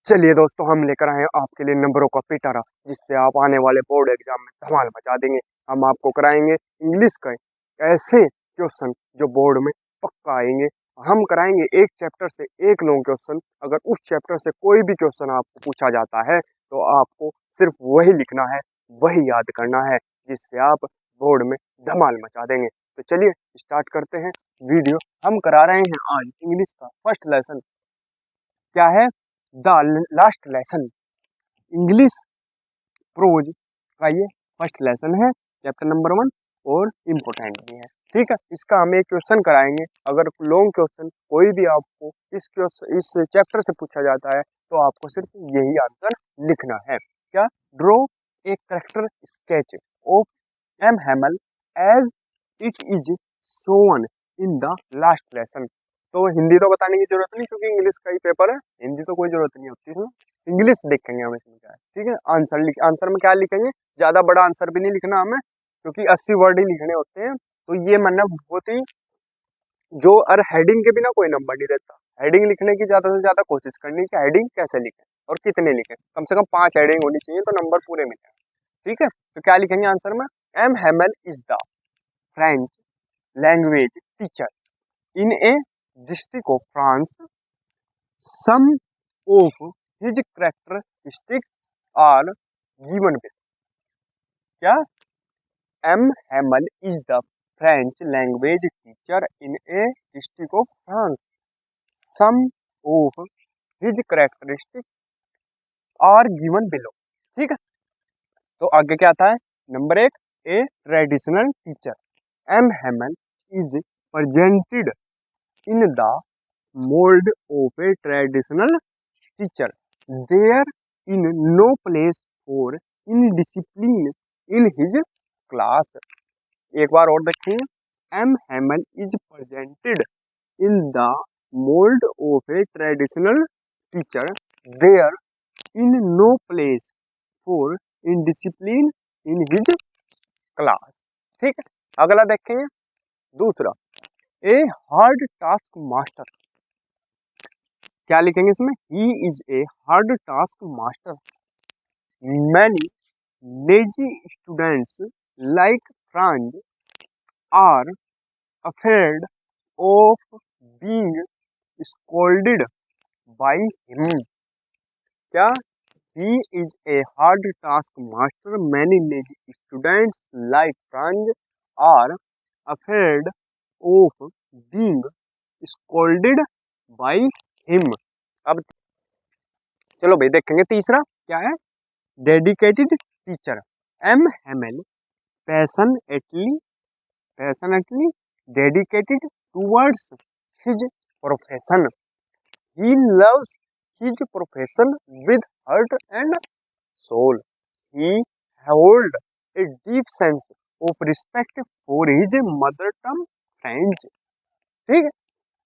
चलिए दोस्तों, हम लेकर आए हैं आपके लिए नंबरों का पिटारा, जिससे आप आने वाले बोर्ड एग्जाम में धमाल मचा देंगे। हम आपको कराएंगे इंग्लिश का ऐसे क्वेश्चन जो बोर्ड में पक्का आएंगे। हम कराएंगे एक चैप्टर से एक लॉन्ग क्वेश्चन। अगर उस चैप्टर से कोई भी क्वेश्चन आपको पूछा जाता है तो आपको सिर्फ वही लिखना है, वही याद करना है, जिससे आप बोर्ड में धमाल मचा देंगे। तो चलिए स्टार्ट करते हैं वीडियो। हम करा रहे हैं आज इंग्लिश का फर्स्ट लेसन। क्या है? The last lesson, English pros का ये फर्स्ट लेसन है, चैप्टर नंबर 1 और इम्पोर्टेंट भी है। ठीक है, इसका हम एक क्वेश्चन कराएंगे। अगर लॉन्ग क्वेश्चन कोई भी आपको इस चैप्टर से पूछा जाता है तो आपको सिर्फ यही आंसर लिखना है। क्या? Draw a character sketch of M Hamel as it is shown in the last lesson. तो हिंदी तो बताने की जरूरत नहीं, क्योंकि इंग्लिश का ही पेपर है, हिंदी तो कोई जरूरत नहीं होती इसमें। इंग्लिश देखेंगे हमें समझा है। ठीक है, आंसर में क्या लिखेंगे? ज्यादा बड़ा आंसर भी नहीं लिखना हमें, क्योंकि 80 वर्ड ही लिखने होते हैं। तो ये मतलब बहुत ही जो और हेडिंग के बिना कोई नंबर नहीं रहता। हेडिंग लिखने की ज्यादा से ज्यादा कोशिश करनी कि हेडिंग कैसे लिखें और कितने लिखें। कम से कम 5 हेडिंग होनी चाहिए तो नंबर पूरे मिले। ठीक है, तो क्या लिखेंगे आंसर में? M Hamel is the French language teacher in a district of France. Some of his characteristics are given with। क्या? M Hamel is the French language teacher in a district of France. Some of his characteristics are given below. ठीक है, तो आगे क्या आता है? Number 1, a traditional teacher. M Hamel is presented in the mold of a traditional teacher. There in no place for indiscipline in his class. एक बार और देखेंगे। M Hamel is presented in the mold of a traditional teacher. There in no place for indiscipline in his class. ठीक है, अगला देखेंगे। दूसरा, ए hard task master. क्या लिखेंगे इसमें? He is a hard task master. Many lazy students like Franz are afraid of being scolded by him. क्या? He is a hard task master. Many lazy students like Franz are afraid of being scolded by him. अब चलो भाई देखेंगे तीसरा क्या है? Dedicated teacher. M Hamel passionately dedicated towards his profession. He loves his profession with heart and soul. He holds a deep sense of respect for his mother tongue French. ठीक है,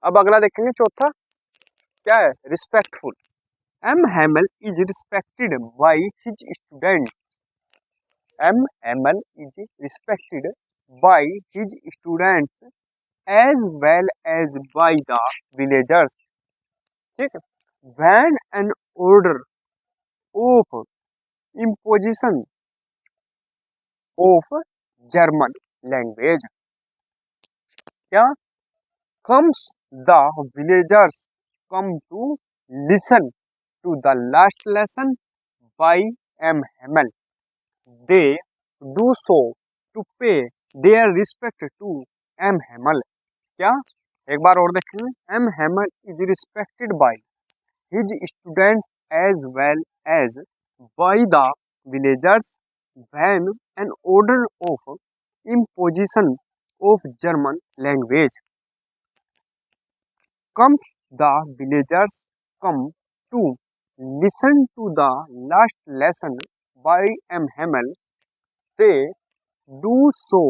अब अगला देखेंगे चौथा। क्या है? Respectful. M Hamel is respected by his student. M Hamel is respected by his students as well as by the villagers. ठीक है, when an order of imposition of German language. क्या? comes the villagers come to listen to the last lesson by M. Hamel. They do so to pay their respect to M. Hamel. क्या? एक बार और देखेंगे। M. Hamel is respected by his students as well as by the villagers when an order of imposition of German language comes. The villagers come to listen to the last lesson by M. Hamel. They do so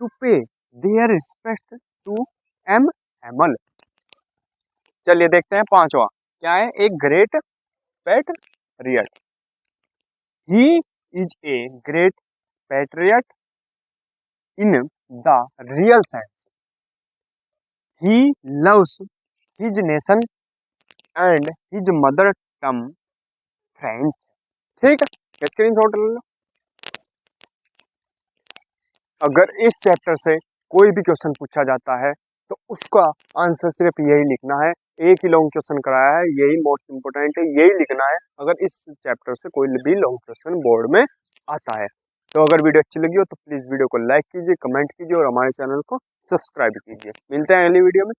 to pay their respect to M. Hamel. चलिए देखते हैं पांचवा क्या है? एक great patriot. He is a great patriot in the real sense. He loves his nation and his mother some French. ठीक है, screenshot ले लो। अगर इस चैप्टर से कोई भी क्वेश्चन पूछा जाता है तो उसका आंसर सिर्फ यही लिखना है। एक ही लॉन्ग क्वेश्चन कराया है, यही मोस्ट इंपोर्टेंट है, यही लिखना है अगर इस चैप्टर से कोई भी लॉन्ग क्वेश्चन बोर्ड में आता है। तो अगर वीडियो अच्छी लगी हो तो प्लीज़ वीडियो को लाइक कीजिए, कमेंट कीजिए और हमारे चैनल को सब्सक्राइब कीजिए। मिलते हैं अगली वीडियो में।